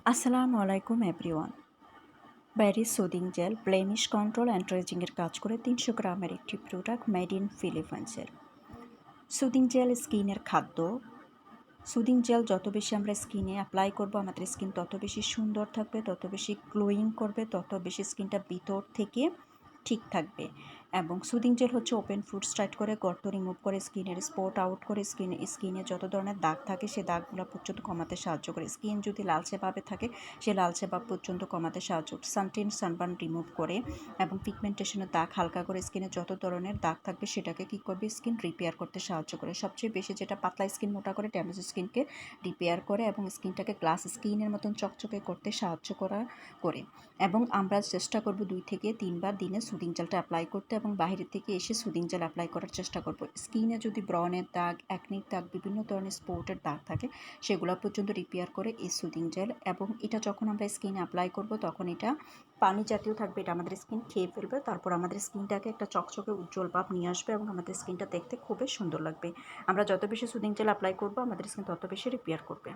আসসালামু আলাইকুম everyone. Berry soothing gel blemish control and ট্রেজিংয়ের কাজ করে 300 গ্রামের একটি প্রোডাক্ট মেড ইন ফিলিপাইন্সের। সুদিং জেল স্কিনের খাদ্য। সুদিং জেল যত বেশি আমরা স্কিনে অ্যাপ্লাই করব, আমাদের স্কিন তত বেশি সুন্দর থাকবে, তত বেশি গ্লোয়িং করবে, তত বেশি স্কিনটা ভিতর থেকে ঠিক থাকবে। এবং সুদিং জেল হচ্ছে ওপেন ফুড স্টার্ট করে, গর্ত রিমুভ করে, স্কিনের স্পট আউট করে, স্কিনে যত ধরনের দাগ থাকে সে দাগগুলো পর্যন্ত কমাতে সাহায্য করে। স্কিন যদি লালচে ভাবে থাকে সে লালচে ভাব পর্যন্ত কমাতে সাহায্য করে। সানটেন সানবার্ন রিমুভ করে এবং পিগমেন্টেশনের দাগ হালকা করে, স্কিনে যত ধরনের দাগ থাকবে সেটাকে কী করবে, স্কিন রিপেয়ার করতে সাহায্য করে। সবচেয়ে বেশি যেটা পাতলা স্কিন মোটা করে, ড্যামেজ স্কিনকে রিপেয়ার করে এবং স্কিনটাকে গ্লাস স্কিনের মতন চকচকে করতে সাহায্য করে। এবং আমরা চেষ্টা করব 2 থেকে 3 বার দিনে সুদিং জেলটা অ্যাপ্লাই করতে এবং বাইরে থেকে এসে সুদিং জেল অ্যাপ্লাই করার চেষ্টা করব। স্কিনে যদি ব্রনের দাগ, অ্যাকনির দাগ, বিভিন্ন ধরনের স্পটের দাগ থাকে সেগুলো পর্যন্ত রিপেয়ার করে এই সুদিং জেল। এবং এটা যখন আমরা স্কিনে অ্যাপ্লাই করব তখন এটা পানি জাতীয় থাকবে, এটা আমাদের স্কিন খেয়ে ফেলবে, তারপর আমাদের স্কিনটাকে একটা চকচকে উজ্জ্বল ভাব নিয়ে আসবে এবং আমাদের স্কিনটা দেখতে খুবই সুন্দর লাগবে। আমরা যত বেশি সুদিং জেল অ্যাপ্লাই করব আমাদের স্কিন তত বেশি রিপেয়ার করবে।